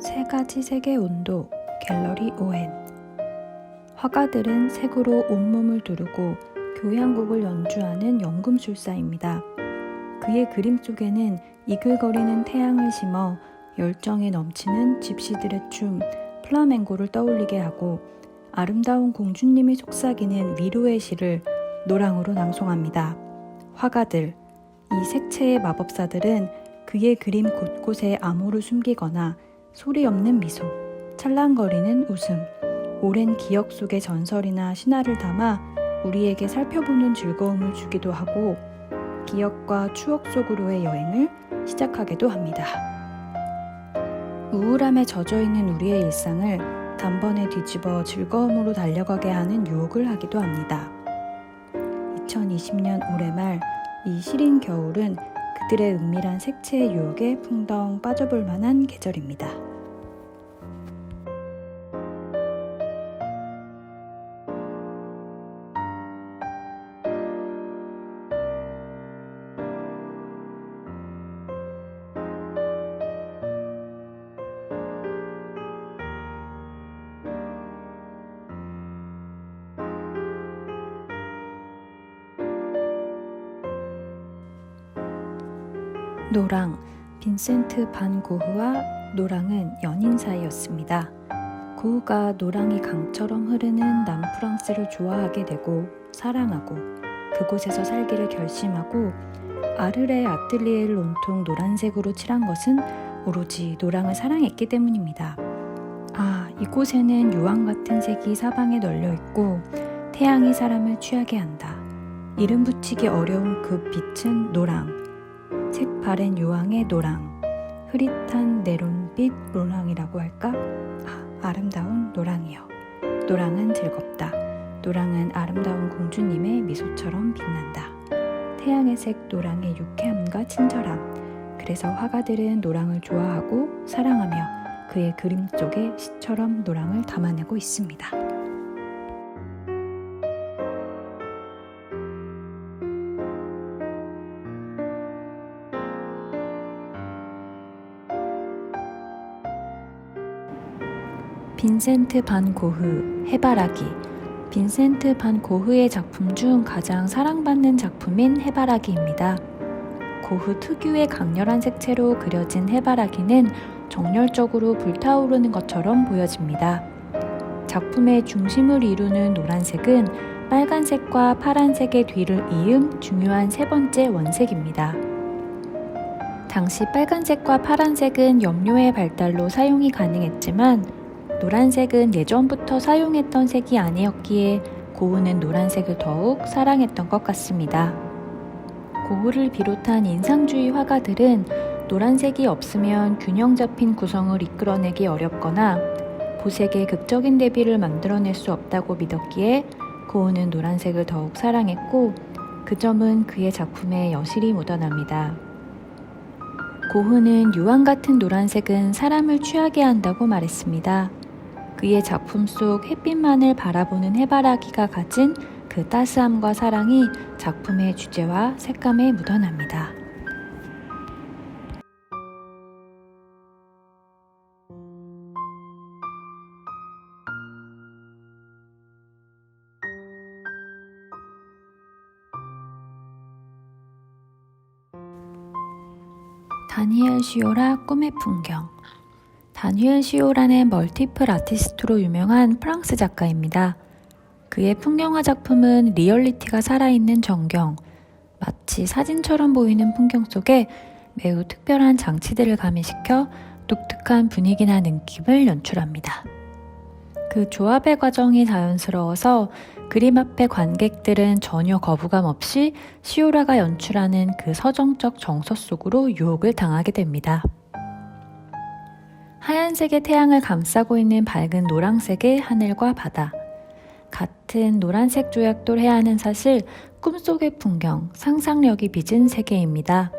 세 가지 색의 온도 갤러리 오엔. 화가들은 색으로 온몸을 두르고 교향곡을 연주하는 연금술사입니다. 그의 그림 속에는 이글거리는 태양을 심어 열정에 넘치는 집시들의 춤, 플라멩고를 떠올리게 하고 아름다운 공주님이 속삭이는 위로의 시를 노랑으로 낭송합니다. 화가들, 이 색채의 마법사들은 그의 그림 곳곳에 암호를 숨기거나 소리 없는 미소, 찰랑거리는 웃음, 오랜 기억 속의 전설이나 신화를 담아 우리에게 살펴보는 즐거움을 주기도 하고 기억과 추억 속으로의 여행을 시작하기도 합니다. 우울함에 젖어있는 우리의 일상을 단번에 뒤집어 즐거움으로 달려가게 하는 유혹을 하기도 합니다. 2020년 올해 말 이 시린 겨울은 그들의 은밀한 색채의 유혹에 풍덩 빠져볼 만한 계절입니다. 노랑, 빈센트 반 고흐와 노랑은 연인 사이였습니다. 고흐가 노랑이 강처럼 흐르는 남프랑스를 좋아하게 되고 사랑하고 그곳에서 살기를 결심하고 아르레 아틀리에를 온통 노란색으로 칠한 것은 오로지 노랑을 사랑했기 때문입니다. 이곳에는 유황 같은 색이 사방에 널려 있고 태양이 사람을 취하게 한다. 이름 붙이기 어려운 그 빛은 노랑. 색바랜 유황의 노랑, 흐릿한 내론빛 노랑이라고 할까? 아름다운 노랑이여. 노랑은 즐겁다. 노랑은 아름다운 공주님의 미소처럼 빛난다. 태양의 색 노랑의 유쾌함과 친절함. 그래서 화가들은 노랑을 좋아하고 사랑하며 그의 그림 속에 시처럼 노랑을 담아내고 있습니다. 빈센트 반 고흐, 해바라기. 빈센트 반 고흐의 작품 중 가장 사랑받는 작품인 해바라기입니다. 고흐 특유의 강렬한 색채로 그려진 해바라기는 정열적으로 불타오르는 것처럼 보여집니다. 작품의 중심을 이루는 노란색은 빨간색과 파란색의 뒤를 이은 중요한 세 번째 원색입니다. 당시 빨간색과 파란색은 염료의 발달로 사용이 가능했지만 노란색은 예전부터 사용했던 색이 아니었기에 고흐는 노란색을 더욱 사랑했던 것 같습니다. 고흐를 비롯한 인상주의 화가들은 노란색이 없으면 균형 잡힌 구성을 이끌어내기 어렵거나 보색의 극적인 대비를 만들어낼 수 없다고 믿었기에 고흐는 노란색을 더욱 사랑했고 그 점은 그의 작품에 여실히 묻어납니다. 고흐는 유황 같은 노란색은 사람을 취하게 한다고 말했습니다. 그의 작품 속 햇빛만을 바라보는 해바라기가 가진 그 따스함과 사랑이 작품의 주제와 색감에 묻어납니다. 다니엘 시오라 꿈의 풍경. 다니엘 시오라는 멀티플 아티스트로 유명한 프랑스 작가입니다. 그의 풍경화 작품은 리얼리티가 살아있는 전경, 마치 사진처럼 보이는 풍경 속에 매우 특별한 장치들을 가미시켜 독특한 분위기나 느낌을 연출합니다. 그 조합의 과정이 자연스러워서 그림 앞의 관객들은 전혀 거부감 없이 시오라가 연출하는 그 서정적 정서 속으로 유혹을 당하게 됩니다. 하얀색의 태양을 감싸고 있는 밝은 노란색의 하늘과 바다. 같은 노란색 조약돌 해안은 사실 꿈속의 풍경, 상상력이 빚은 세계입니다.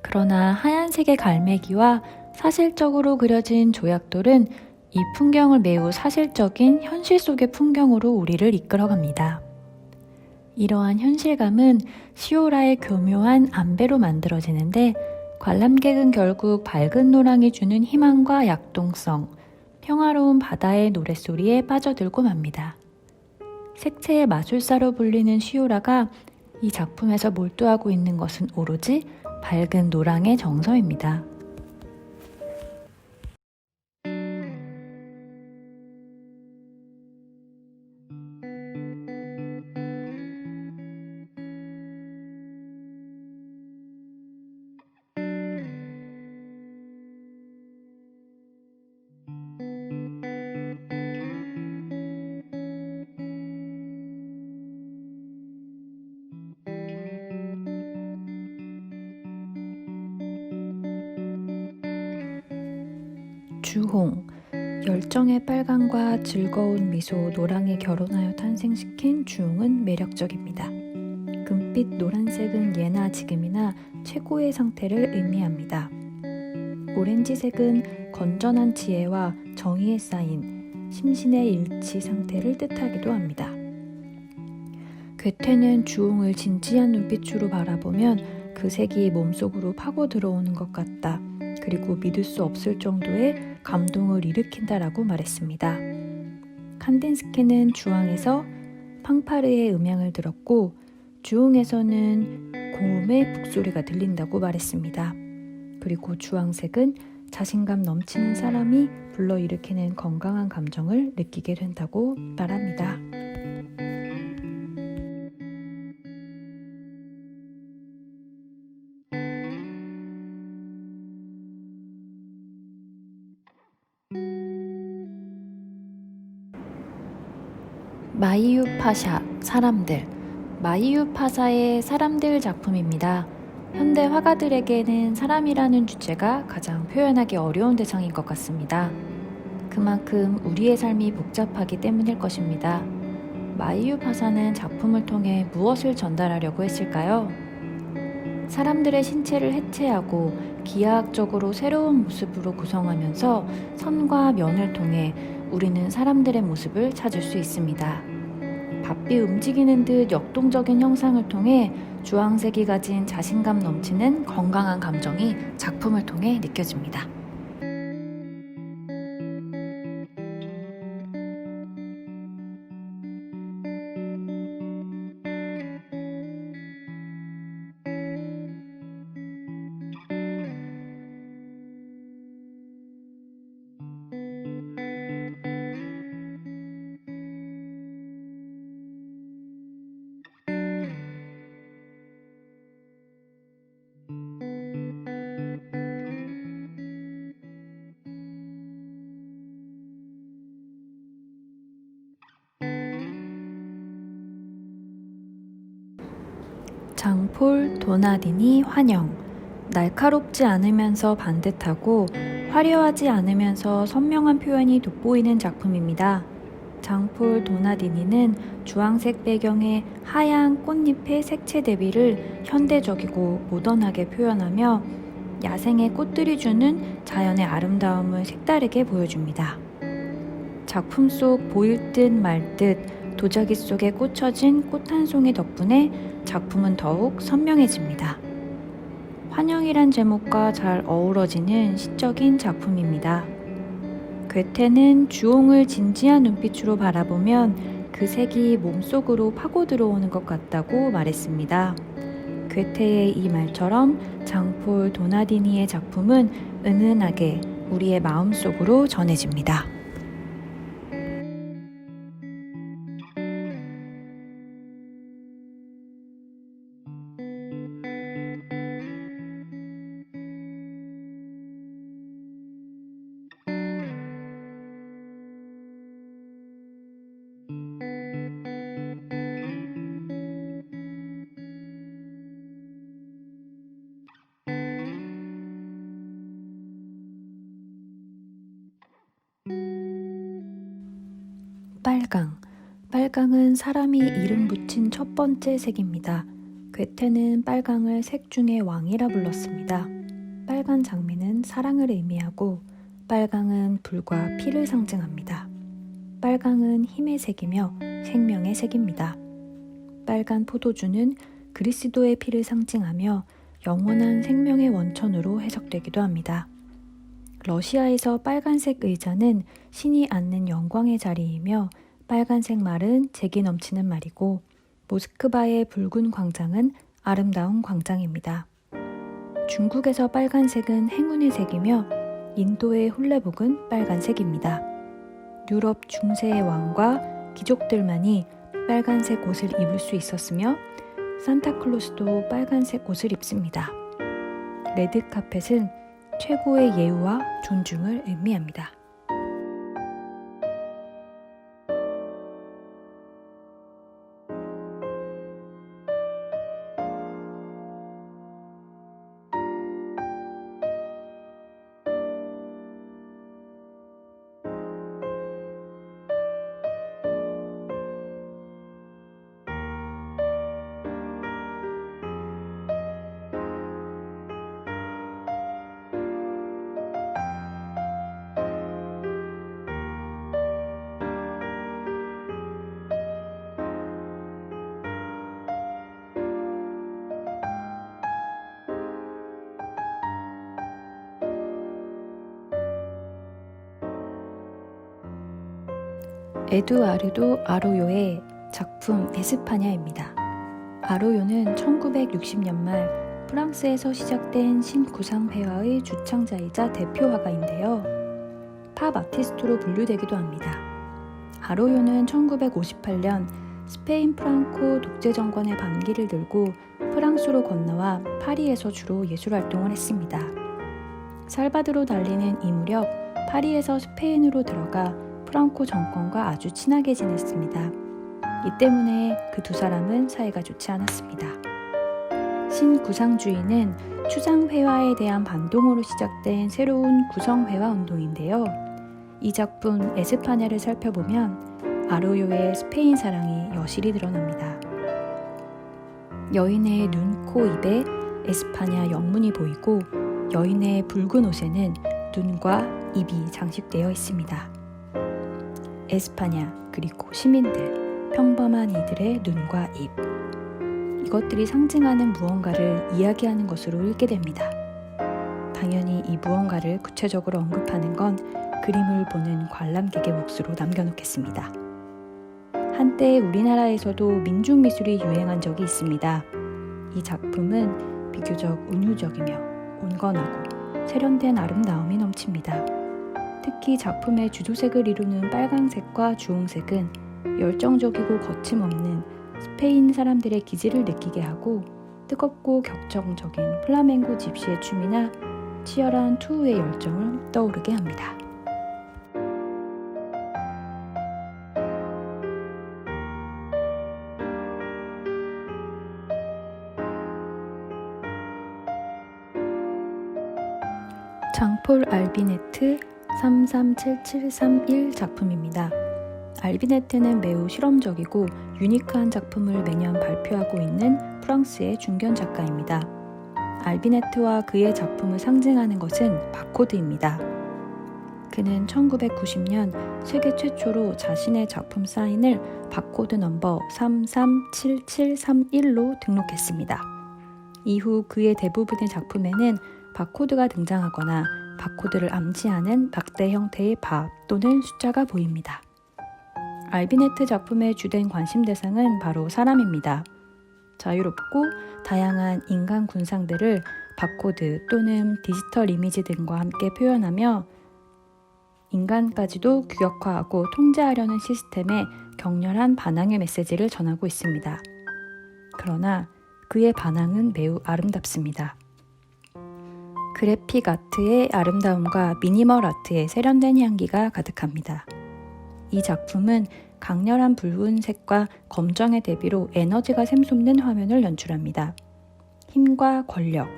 그러나 하얀색의 갈매기와 사실적으로 그려진 조약돌은 이 풍경을 매우 사실적인 현실 속의 풍경으로 우리를 이끌어갑니다. 이러한 현실감은 시오라의 교묘한 안배로 만들어지는데 관람객은 결국 밝은 노랑이 주는 희망과 약동성, 평화로운 바다의 노랫소리에 빠져들고 맙니다. 색채의 마술사로 불리는 시우라가 이 작품에서 몰두하고 있는 것은 오로지 밝은 노랑의 정서입니다. 주홍, 열정의 빨강과 즐거운 미소 노랑이 결혼하여 탄생시킨 주홍은 매력적입니다. 금빛 노란색은 예나 지금이나 최고의 상태를 의미합니다. 오렌지색은 건전한 지혜와 정의에 쌓인 심신의 일치 상태를 뜻하기도 합니다. 괴테는 주홍을 진지한 눈빛으로 바라보면 그 색이 몸속으로 파고 들어오는 것 같다. 그리고 믿을 수 없을 정도의 감동을 일으킨다라고 말했습니다. 칸딘스키는 주황에서 팡파르의 음향을 들었고 주홍에서는 고음의 북소리가 들린다고 말했습니다. 그리고 주황색은 자신감 넘치는 사람이 불러일으키는 건강한 감정을 느끼게 된다고 말합니다. 마이유 파샤, 사람들. 마이유 파샤의 사람들 작품입니다. 현대 화가들에게는 사람이라는 주제가 가장 표현하기 어려운 대상인 것 같습니다. 그만큼 우리의 삶이 복잡하기 때문일 것입니다. 마이유 파샤는 작품을 통해 무엇을 전달하려고 했을까요? 사람들의 신체를 해체하고 기하학적으로 새로운 모습으로 구성하면서 선과 면을 통해 우리는 사람들의 모습을 찾을 수 있습니다. 바삐 움직이는 듯 역동적인 형상을 통해 주황색이 가진 자신감 넘치는 건강한 감정이 작품을 통해 느껴집니다. 장폴 도나디니 환영. 날카롭지 않으면서 반듯하고 화려하지 않으면서 선명한 표현이 돋보이는 작품입니다. 장폴 도나디니는 주황색 배경의 하얀 꽃잎의 색채 대비를 현대적이고 모던하게 표현하며 야생의 꽃들이 주는 자연의 아름다움을 색다르게 보여줍니다. 작품 속 보일 듯 말 듯 도자기 속에 꽂혀진 꽃 한 송이 덕분에 작품은 더욱 선명해집니다. 환영이란 제목과 잘 어우러지는 시적인 작품입니다. 괴테는 주홍을 진지한 눈빛으로 바라보면 그 색이 몸속으로 파고 들어오는 것 같다고 말했습니다. 괴테의 이 말처럼 장폴 도나디니의 작품은 은은하게 우리의 마음속으로 전해집니다. 빨강. 빨강은 사람이 이름 붙인 첫 번째 색입니다. 괴테는 빨강을 색 중의 왕이라 불렀습니다. 빨간 장미는 사랑을 의미하고 빨강은 불과 피를 상징합니다. 빨강은 힘의 색이며 생명의 색입니다. 빨간 포도주는 그리스도의 피를 상징하며 영원한 생명의 원천으로 해석되기도 합니다. 러시아에서 빨간색 의자는 신이 앉는 영광의 자리이며 빨간색 말은 재기 넘치는 말이고 모스크바의 붉은 광장은 아름다운 광장입니다. 중국에서 빨간색은 행운의 색이며 인도의 홀레복은 빨간색입니다. 유럽 중세의 왕과 귀족들만이 빨간색 옷을 입을 수 있었으며 산타클로스도 빨간색 옷을 입습니다. 레드카펫은 최고의 예우와 존중을 의미합니다. 에두아르도 아로요의 작품 에스파냐입니다. 아로요는 1960년 말 프랑스에서 시작된 신구상회화의 주창자이자 대표 화가인데요. 팝 아티스트로 분류되기도 합니다. 아로요는 1958년 스페인 프랑코 독재정권의 반기를 들고 프랑스로 건너와 파리에서 주로 예술활동을 했습니다. 살바드로 달리는 이 무렵 파리에서 스페인으로 들어가 프랑코 정권과 아주 친하게 지냈습니다. 이 때문에 그 두 사람은 사이가 좋지 않았습니다. 신구상주의는 추상회화에 대한 반동으로 시작된 새로운 구성회화 운동인데요. 이 작품 에스파냐를 살펴보면 아로요의 스페인 사랑이 여실히 드러납니다. 여인의 눈, 코, 입에 에스파냐 영문이 보이고 여인의 붉은 옷에는 눈과 입이 장식되어 있습니다. 에스파냐 그리고 시민들, 평범한 이들의 눈과 입, 이것들이 상징하는 무언가를 이야기하는 것으로 읽게 됩니다. 당연히 이 무언가를 구체적으로 언급하는 건 그림을 보는 관람객의 몫으로 남겨놓겠습니다. 한때 우리나라에서도 민중미술이 유행한 적이 있습니다. 이 작품은 비교적 은유적이며 온건하고 세련된 아름다움이 넘칩니다. 특히 작품의 주도색을 이루는 빨강색과 주홍색은 열정적이고 거침없는 스페인 사람들의 기질을 느끼게 하고 뜨겁고 격정적인 플라멩고 집시의 춤이나 치열한 투우의 열정을 떠오르게 합니다. 장폴 알비네트 337731 작품입니다. 알비네트는 매우 실험적이고 유니크한 작품을 매년 발표하고 있는 프랑스의 중견 작가입니다. 알비네트와 그의 작품을 상징하는 것은 바코드입니다. 그는 1990년 세계 최초로 자신의 작품 사인을 바코드 넘버 337731로 등록했습니다. 이후 그의 대부분의 작품에는 바코드가 등장하거나 바코드를 암시하는 막대 형태의 바 또는 숫자가 보입니다. 알비네트 작품의 주된 관심 대상은 바로 사람입니다. 자유롭고 다양한 인간 군상들을 바코드 또는 디지털 이미지 등과 함께 표현하며 인간까지도 규격화하고 통제하려는 시스템에 격렬한 반항의 메시지를 전하고 있습니다. 그러나 그의 반항은 매우 아름답습니다. 그래픽 아트의 아름다움과 미니멀 아트의 세련된 향기가 가득합니다. 이 작품은 강렬한 붉은색과 검정의 대비로 에너지가 샘솟는 화면을 연출합니다. 힘과 권력,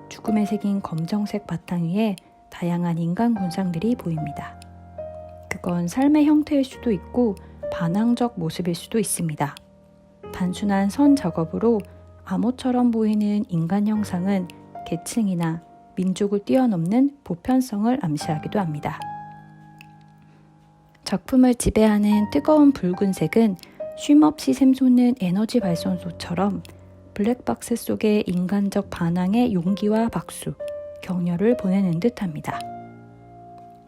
죽음에 새긴 검정색 바탕 위에 다양한 인간 군상들이 보입니다. 그건 삶의 형태일 수도 있고 반항적 모습일 수도 있습니다. 단순한 선 작업으로 암호처럼 보이는 인간 형상은 계층이나 민족을 뛰어넘는 보편성을 암시하기도 합니다. 작품을 지배하는 뜨거운 붉은색은 쉼없이 샘솟는 에너지 발전소처럼 블랙박스 속의 인간적 반항의 용기와 박수, 격려를 보내는 듯합니다.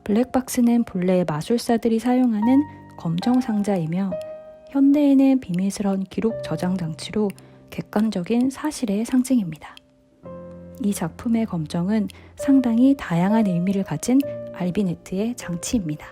블랙박스는 본래 마술사들이 사용하는 검정 상자이며 현대에는 비밀스러운 기록 저장 장치로 객관적인 사실의 상징입니다. 이 작품의 검정은 상당히 다양한 의미를 가진 알비네트의 장치입니다.